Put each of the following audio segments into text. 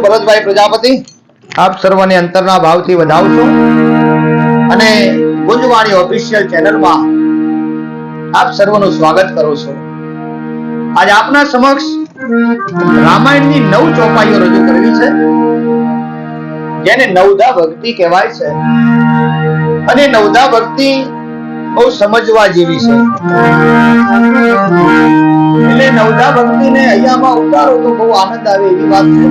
ભરતભાઈ પ્રજાપતિ આપ સર્વને અંતરના ભાવથી વધાવું છું અને ગુંજવાણી ઓફિશિયલ ચેનલમાં આપ સર્વનું સ્વાગત કરું છું। આજે આપના સમક્ષ રામાયણની 9 ચોપાઈઓ રજૂ કરવી છે, જેને નવધા ભક્તિ કહેવાય છે અને નવધા ભક્તિ બહુ સમજવા જેવી છે। એટલે નવધા ભક્તિને અહીંયામાં ઉતારો તો બહુ આનંદ આવે એવી વાત છે।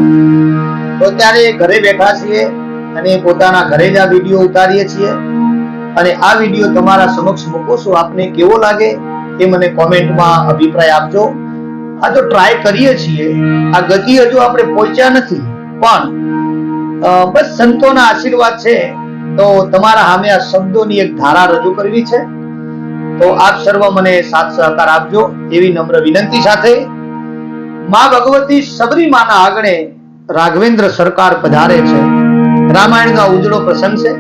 તો ત્યારે ઘરે બેઠા છીએ અને પોતાના ઘરે જ આ વિડીયો ઉતારીએ છીએ અને આ વિડીયો તમારા સમક્ષ મૂકું છું। આપને કેવો લાગે એ મને કોમેન્ટમાં અભિપ્રાય આપજો। આ તો ટ્રાય કરીએ છીએ, આ ગતિ હજુ આપણે પહોંચ્યા નથી, પણ બસ સંતોના આશીર્વાદ છે તો તમારા સામે આ શબ્દોની એક ધારા રજૂ કરવી છે। તો આપ સર્વ મને સાથ સહકાર આપજો એવી નમ્ર વિનંતી સાથે માં ભગવતી સબરીમાના આંગણે રાઘવેન્દ્ર સરકાર પધારે છે। રામાયણનો ઉજળો પ્રસંગ છે।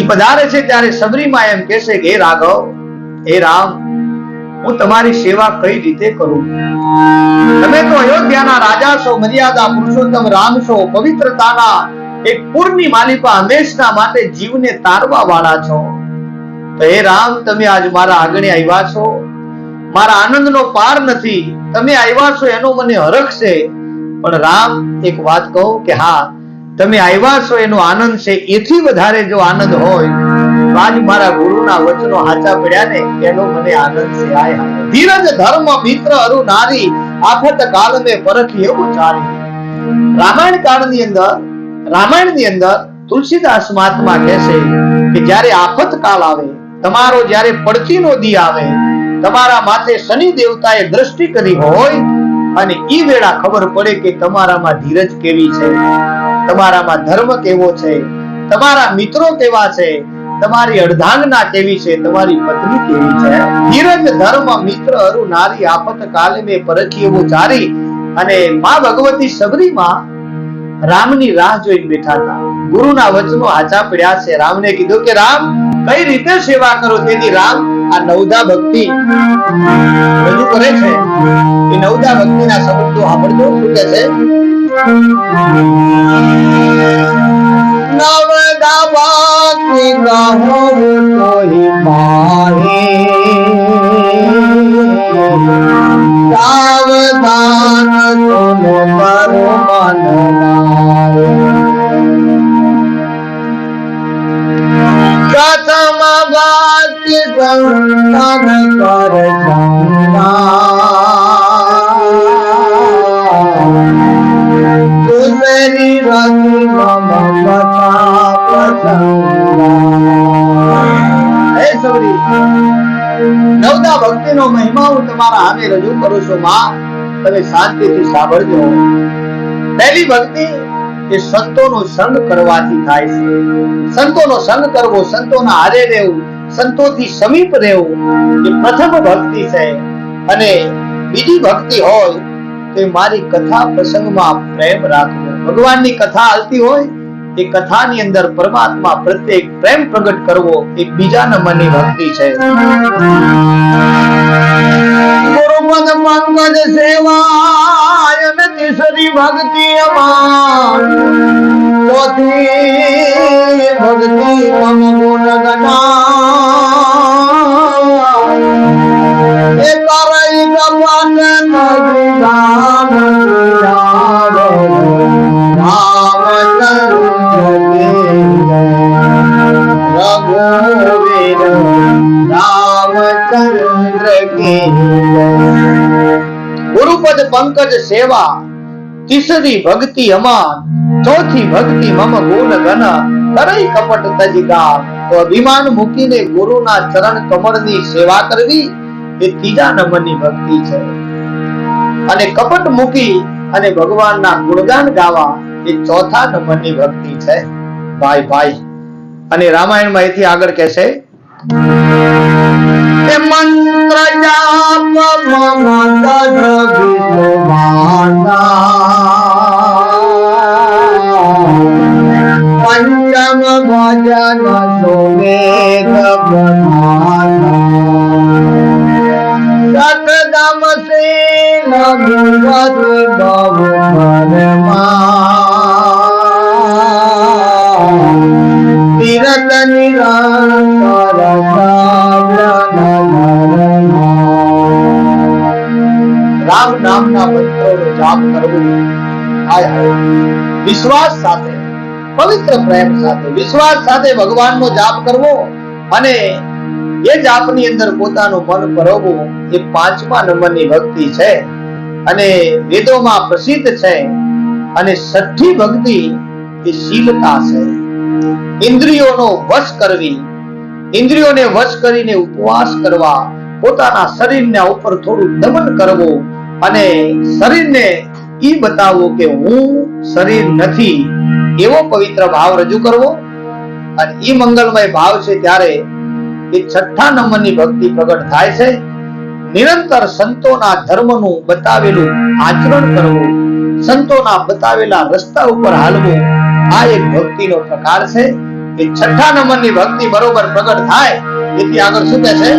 એ પધારે છે ત્યારે સબરીમા એમ કહે છે કે હે રાઘવ, હે રામ, હું તમારી સેવા કઈ રીતે કરું? તમે તો અયોધ્યાના રાજા છો, મર્યાદા પુરુષોત્તમ રામ છો, પવિત્રતાના એક પૂરની માલિકા, હંમેશના માટે જીવને તારવા વાળા છો। તો હે રામ, તમે આજ મારા આંગણે આવ્યા છો, મારા આનંદનો પાર નથી, તમે આવ્યા છો એનો મને હરખ છે। પણ રામ, એક વાત કહું કે હા, તમે આવ્યા છો એનો આનંદ છે, એથી વધારે જો આનંદ હોય તો આજ મારા ગુરુના વચનો હાચા પડ્યા ને એનો મને આનંદ છે। આય ધીરજ ધર્મ મિત્ર અરુ નારી, આફત કાળ મે પરખી એવું ચાલી। રામાયણની અંદર તુલસીદાસ મહાત્મા કહે છે કે જ્યારે આફત કાળ આવે, તમારો જ્યારે પડતીનો દી આવે, તમારા માથે શનિ દેવતાએ દ્રષ્ટિ કરી હોય અને ઈ વેળા ખબર પડે કે તમારામાં ધીરજ કેવી છે, તમારામાં ધર્મ કેવો છે, તમારા મિત્રો કેવા છે, તમારી અર્ધાંગના કેવી છે, તમારી પત્ની કેવી છે। ધીરજ ધર્મ મિત્ર અરુ નારી, આફત કાલે મે પરખી એવું ચારી। અને માં ભગવતી સબરીમાં રામની રાહ જોઈને બેઠા હતા, ગુરુના વચનો હાચા પડ્યા છે। રામને કીધું કે રામ, કઈ રીતે સેવા કરો? તેની રામ આ નવધા ભક્તિ રજૂ કરે છે। એ નવધા ભક્તિના શબ્દો સાંભળજો શું કહે છે? નવધા ભક્તિ કહો તોહી પાહે, સાવધાન સુનો કરો મન મારે। પ્રથમ ભક્તિ સંતન કર દૂસરી રતિ મમ કથા પ્રસંગા। હે સબરી, નવધા ભક્તિનો મહિમા હું તમારા સામે રજૂ કરું છું। માં, તમે શાંતિથી સાંભળજો। પહેલી ભક્તિ એ સંતોનો સંગ કરવાથી થાય છે। સંતોનો સંગ કરવો, સંતોના હારે રહેવું, સંતોથી સમીપ રહેવું એ પ્રથમ ભક્તિ છે। અને બીજી ભક્તિ હોય તો મારી કથા પ્રસંગમાં પ્રેમ રાખવો। ભગવાનની કથા હાલતી હોય એ કથાની અંદર પરમાત્મા પ્રત્યે પ્રેમ પ્રગટ કરવો એ બીજા નંબરની ભક્તિ છે। ગુરુપદ પંકજ સેવા અને તીસરી ભક્તિ અમાર, ચોથી ભક્તિ મમ ગુણ ગણા। એ કરઈ કપટ નદીદાન કિનારે, રઘુવીર રામચંદ્ર કી જય। ગુરુપદ પંકજ સેવા, તીસરી ભક્તિ અમાન, ચોથી ભક્તિ મમ ગુણ ગન, કરઈ કપટ તજગામ। તો અભિમાન મૂકીને ગુરુના ચરણ કમળની સેવા કરવી એ ત્રીજા નંબરની ભક્તિ છે। અને કપટ મૂકી અને ભગવાનના ગુણગાન ગાવા એ ચોથા નંબરની ભક્તિ છે। ભાઈ અને રામાયણમાં એથી આગળ કહેશે કે મંત્ર જાપ મમ તજ વિષ્ણુમાના, પંચમ ભજન સુમેધ પ્રધાન, સતદમ સેન ગુરત બહુ રામ નામના મંત્રોનો જાપ કરવો, વિશ્વાસ સાથે, પવિત્ર પ્રેમ સાથે, વિશ્વાસ સાથે ભગવાનનો જાપ કરવો અને એ જાપની અંદર પોતાનું મન પરોવવું, એ 5મા નંબરની ભક્તિ છે અને વેદોમાં પ્રસિદ્ધ છે. અને 6ઠ્ઠી ભક્તિ એ શીલતા છે. ઇન્દ્રિયોનો વશ કરવી, ઇન્દ્રિયોને વશ કરીને ઉપવાસ કરવા, પોતાના શરીરના ઉપર થોડું દમન કરવું અને શરીરને ઈ બતાવવું કે હું શરીર નથી, એવો પવિત્ર ભાવ રજૂ કરવો. અને ઈ મંગલમય ભાવ છે ત્યારે એ 6ઠ્ઠા નંબરની ભક્તિ પ્રગટ થાય છે. નિરંતર સંતોના ધર્મનું બતાવેલું આચરણ કરવું, સંતોના બતાવેલા રસ્તા ઉપર હાલવું, આ એક ભક્તિનો પ્રકાર છે. એ 6ઠ્ઠા નંબરની ભક્તિ બરોબર પ્રગટ થાય તેથી આગળ શું કહે છે?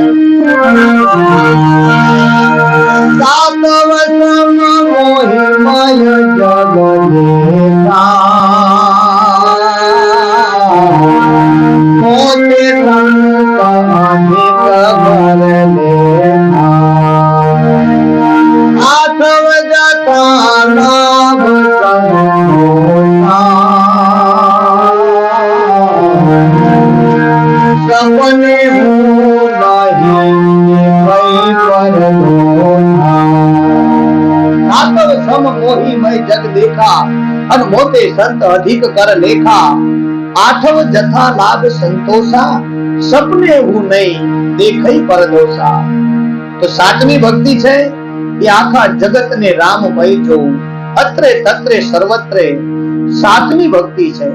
જગ દેખા અન મોતે સંત અધિક કર લેખા, આઠવ જથા લાભ સંતોષા, સપને હું નહીં દેખઈ પરદોષા. તો 7મી ભક્તિ છે એ આખા જગતને રામમય જોવું, અત્રે તત્રે સર્વત્રે. 7મી ભક્તિ છે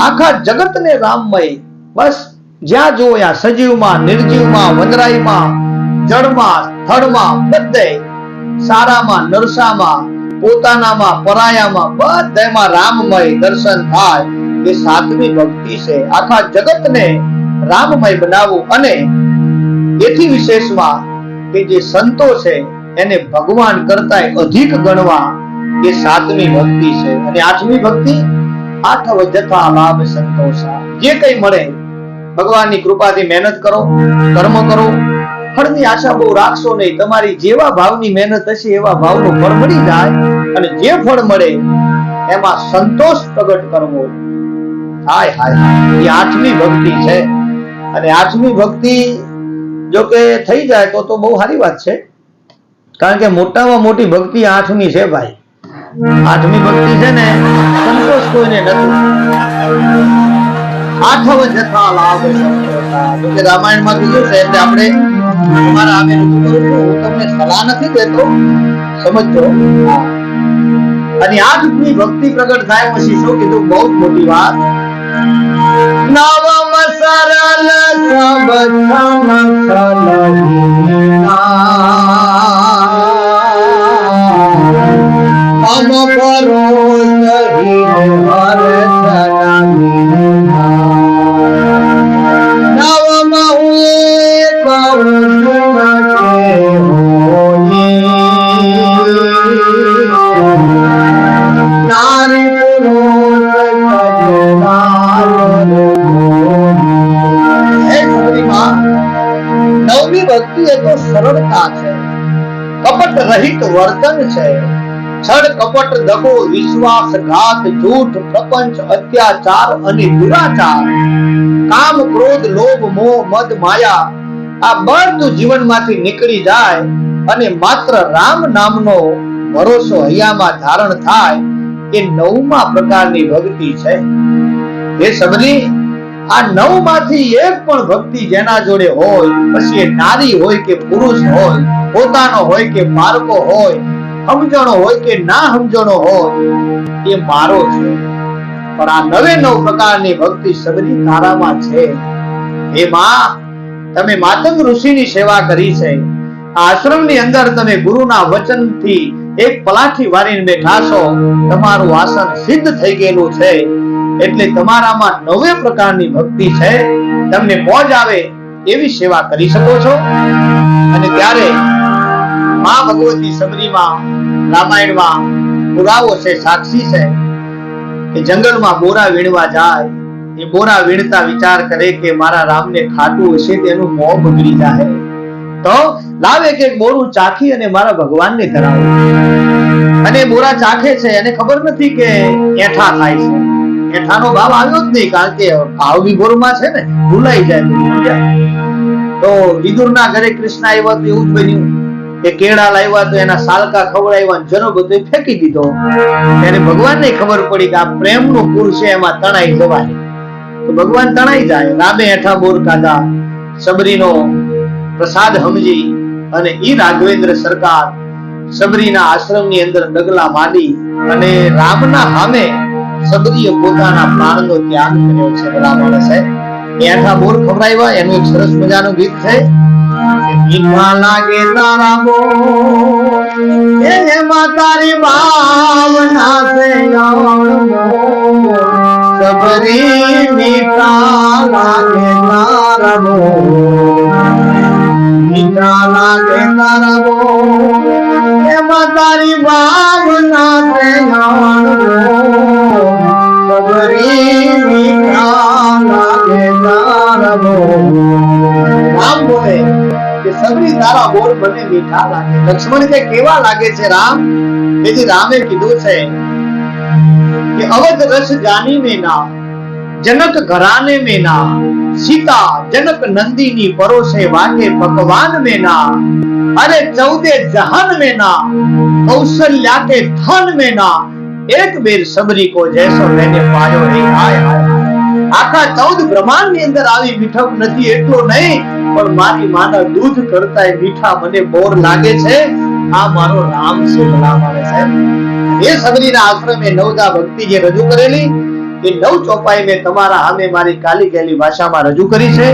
આખા જગતને રામમય, બસ જ્યાં જોયા, સજીવમાં, નિર્જીવમાં, વનરાઈમાં, જળમાં, સ્થળમાં, બધે સારામાં, નરસામાં, પોતાનામાં, પરાયામાં, બધામાં રામમય દર્શન થાય. એ 7મી ભક્તિ છે. આખા જગતને રામમય બનાવવું અને એથી વિશેષમાં કે જે સંતો છે એને ભગવાન કરતા અધિક ગણવા, એ 7મી ભક્તિ છે. અને 8મી ભક્તિ આઠવ જથા લાભ સંતોષા. જે કઈ મળે ભગવાનની કૃપાથી મહેનત કરો, કર્મ કરો, ફળની આશા બહુ રાખશો નહીં. તમારી જેવા ભાવની મહેનત હશે એવા ભાવનું ફળ મળી જાય અને જે ફળ મળે એમાં સંતોષ પ્રગટ કરવો. હાય હાય, એ 8મી ભક્તિ છે. અને 8મી ભક્તિ જો કે થઈ જાય તો બહુ સારી વાત છે, કારણ કે મોટામાં મોટી ભક્તિ 8મી છે ભાઈ. 8મી ભક્તિ છે ને સંતોષ કોઈને નથી. આઠવ જથા લાભ સંતોષા. જો કે રામાયણમાં કીધું છે એટલે આપણે તમારા આમે રજૂ કરું છું. હું તમને સલાહ નથી દેતો, સમજજો. અને 8મી ભક્તિ પ્રગટ થાય પછી શું કીધું? બહુ મોટી વાત. નવમ સરલ સરળતા છે, કપટ રહિત વર્તન છે. છળ કપટ, દગો, વિશ્વાસઘાત, જૂઠ, પ્રપંચ, અત્યાચાર અને દુરાચાર, કામ, ક્રોધ, લોભ, મોહ, મદ, માયા, આ બધું જીવનમાંથી નીકળી જાય અને માત્ર રામ નામનો ભરોસો હૈયામાં ધારણ થાય, એ 9મા પ્રકારની ભક્તિ છે. એ સબરી આ 9માંથી એક પણ ભક્તિ જેના જોડે હોય, પછી એ નારી હોય કે પુરુષ હોય, પોતાનો હોય કે પારકો હોય, સમજણો હોય કે ના સમજણો હોય, એ મારો છે. પણ આ 9 પ્રકારની ભક્તિ સબરી તારામાં છે. હે માં, તમે માતંગ ઋષિની સેવા કરી છે. આ આશ્રમની અંદર તમે ગુરુના વચનથી એક પલાઠી વારીને બેઠા છો. તમારું આસન સિદ્ધ થઈ ગયેલું છે એટલે તમારામાં 9 પ્રકારની ભક્તિ છે. તમને મોજ આવે એવી સેવા કરી શકો છો. અને ત્યારે માં ભગવતી સબરીમાં રામાયણમાં પુરાવો છે, સાક્ષી છે કે જંગલમાં બોરા વીણવા જાય એ બોરા વીણતા વિચાર કરે કે મારા રામને ખાટું હશે તેનું મોં બગડી જાય, તો લાવે કે બોરું ચાખી અને મારા ભગવાનને ધરાવે. અને બોરા ચાખે છે અને ખબર નથી કે એઠા થાય છે. એઠાનો ભાવ આવ્યો જ નહીં, કારણ કે ભાવ વિભોરમાં છે ને, ભૂલાઈ જાય. તો વિદુરના ઘરે કૃષ્ણ આવ્યા તો એવું જ બન્યું કે કેળા લાવ્યા તો એના સાલકા ખવડાવ્યા, જનો બધો ફેંકી દીધો. ત્યારે ભગવાનને ખબર પડી કે આ પ્રેમનું પૂર છે, એમાં તણાઈ જવાય. તો ભગવાન તણાઈ જાય. રામે એઠા બોર ખાધા, સબરીનો પ્રસાદ સમજી અને ઈ રાઘવેન્દ્ર સરકાર સબરીના આશ્રમની અંદર ડગલા માંડી અને રામના સામે સબરીએ પોતાના પ્રાણનો ત્યાગ કર્યો છે. ભલા માણસે એઠા બોર ખવડાવ્યા. એનું એક સરસ મજાનું ગીત છે, મીઠા લાગે તારા બોર એમાં તારી ભાવના છે, સબરી મીઠા લાગે તારા બોર, મીઠા લાગે તારા બોર એમાં તારી ભાવના છે, સબરી મીઠા લાગે તારા બોર. રામ બોલે કે સબરી તારા બોર મને મીઠા લાગે. લક્ષ્મણ કે કેવા લાગે છે રામ? તેથી રામે કીધું છે કે અવધ રસ જાની में ना, जनक घराने में ना, सीता जनक नंदिनी परोसे वाके पकवान में ना, अरे 14 जहान में ना, कौशल्या के धन में ना, एक बेर सबरी को जैसो मैंने पायो रे. हाय हाय, આખા 14 બ્રહ્માંડ ની અંદર આવી મીઠપ નથી એટલો નહીં, પણ મારી માના દૂધ કરતા મીઠા મને બોર લાગે છે. આ મારો રામ છે. ભલા માણસ સાહેબ, એ સબરીના આશ્રમે નવદા ભક્તિ જે રજૂ કરેલી એ 9 ચોપાઈ મેં તમારા સામે મારી કાલી ગયેલી ભાષામાં રજૂ કરી છે.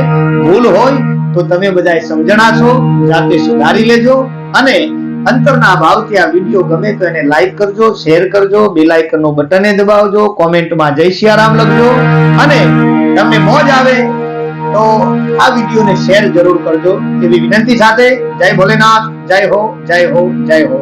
ભૂલ હોય તો તમે બધાય સમજણા છો, જાતે સુધારી લેજો. અને અંતરના ભાવથી આ વિડિયો ગમે તો એને લાઈક કરજો, શેર કરજો, બેલ આઇકનનો બટને દબાવજો, કોમેન્ટમાં જય સિયારામ લખજો. અને તમને મોજ આવે તો આ વિડિયોને શેર જરૂર કરજો એવી વિનંતી સાથે જય ભોલેનાથ. જય હો, જય હો, જય હો.